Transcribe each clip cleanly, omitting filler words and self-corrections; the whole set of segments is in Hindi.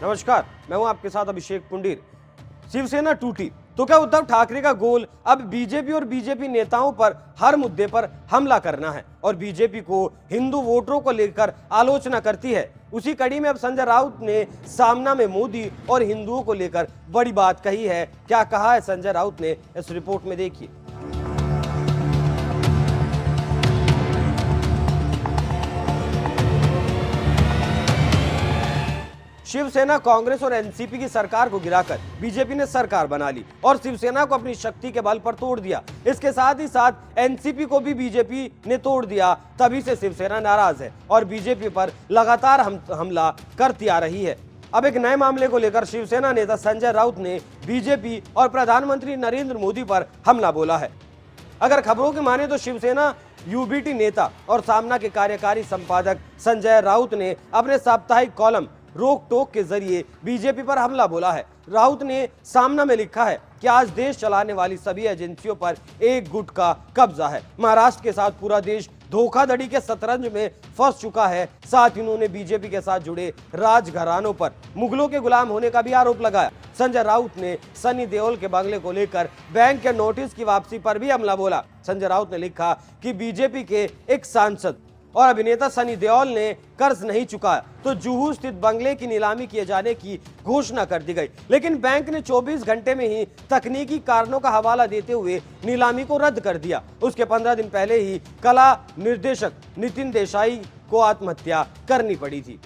नमस्कार, मैं हूं आपके साथ अभिषेक पुंडीर। शिवसेना टूटी तो क्या उद्धव ठाकरे का गोल अब बीजेपी और बीजेपी नेताओं पर हर मुद्दे पर हमला करना है और बीजेपी को हिंदू वोटरों को लेकर आलोचना करती है। उसी कड़ी में अब संजय राउत ने सामना में मोदी और हिंदुओं को लेकर बड़ी बात कही है। क्या कहा है संजय राउत ने, इस रिपोर्ट में देखिए। शिवसेना, कांग्रेस और एनसीपी की सरकार को गिराकर बीजेपी ने सरकार बना ली और शिवसेना को अपनी शक्ति के बल पर तोड़ दिया। इसके साथ ही साथ एनसीपी को भी बीजेपी ने तोड़ दिया। तभी से शिवसेना नाराज है और बीजेपी पर लगातार हमला करती आ रही है। अब एक नए मामले को लेकर शिवसेना नेता संजय राउत ने बीजेपी और प्रधानमंत्री नरेंद्र मोदी पर हमला बोला है। अगर खबरों की माने तो शिवसेना यूबीटी नेता और सामना के कार्यकारी संपादक संजय राउत ने अपने साप्ताहिक कॉलम रोक टोक के जरिए बीजेपी पर हमला बोला है। राउत ने सामना में लिखा है कि आज देश चलाने वाली सभी एजेंसियों पर एक गुट का कब्जा है। महाराष्ट्र के साथ पूरा देश धोखाधड़ी के शतरंज में फंस चुका है। साथ ही उन्होंने बीजेपी के साथ जुड़े राजघरानों पर मुगलों के गुलाम होने का भी आरोप लगाया। संजय राउत ने सनी देओल के बंगले को लेकर बैंक के नोटिस की वापसी पर भी हमला बोला। संजय राउत ने लिखा कि बीजेपी के एक सांसद और अभिनेता सनी देओल ने कर्ज नहीं चुकाया तो जुहू स्थित बंगले की नीलामी किए जाने की घोषणा कर दी गई, लेकिन बैंक ने 24 घंटे में ही तकनीकी कारणों का हवाला देते हुए नीलामी को रद्द कर दिया। उसके 15 दिन पहले ही कला निर्देशक नितिन देसाई को आत्महत्या करनी पड़ी थी।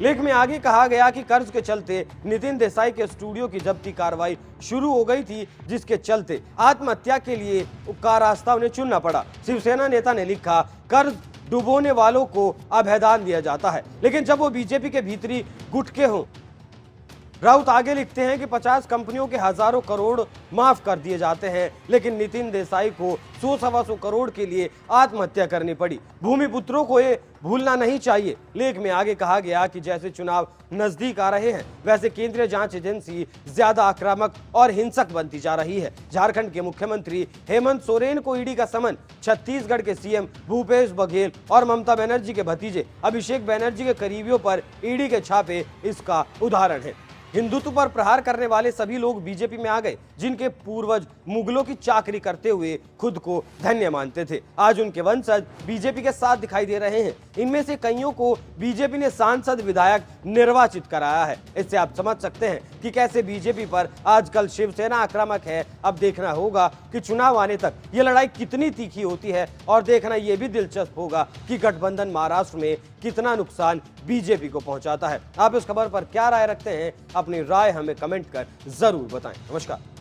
लेख में आगे कहा गया कि कर्ज के चलते नितिन देसाई के स्टूडियो की जब्ती कार्रवाई शुरू हो गई थी, जिसके चलते आत्महत्या के लिए का रास्ता उन्हें चुनना पड़ा। शिवसेना नेता ने लिखा, कर्ज डुबोने वालों को अभयदान दिया जाता है, लेकिन जब वो बीजेपी के भीतरी गुट के हों। राउत आगे लिखते हैं कि 50 कंपनियों के हजारों करोड़ माफ कर दिए जाते हैं, लेकिन नितिन देसाई को 100-125 करोड़ के लिए आत्महत्या करनी पड़ी। भूमिपुत्रों को ये भूलना नहीं चाहिए। लेख में आगे कहा गया कि जैसे चुनाव नजदीक आ रहे हैं, वैसे केंद्रीय जांच एजेंसी ज्यादा आक्रामक और हिंसक बनती जा रही है। झारखंड के मुख्यमंत्री हेमंत सोरेन को ईडी का समन, छत्तीसगढ़ के सीएम भूपेश बघेल और ममता बनर्जी के भतीजे अभिषेक बनर्जी के करीबियों पर ईडी के छापे इसका उदाहरण है। हिंदुत्व पर प्रहार करने वाले सभी लोग बीजेपी में आ गए, जिनके पूर्वज मुगलों की चाकरी करते हुए खुद को धन्य मानते थे। आज उनके वंशज बीजेपी के साथ दिखाई दे रहे हैं। इनमें से कईयों को बीजेपी ने सांसद विधायक निर्वाचित कराया है। इससे आप समझ सकते हैं कि कैसे बीजेपी पर आजकल शिवसेना आक्रामक है। अब देखना होगा कि चुनाव आने तक ये लड़ाई कितनी तीखी होती है और देखना यह भी दिलचस्प होगा कि गठबंधन महाराष्ट्र में कितना नुकसान बीजेपी को पहुंचाता है। आप इस खबर पर क्या राय रखते हैं? अपनी राय हमें कमेंट कर जरूर बताएं। नमस्कार।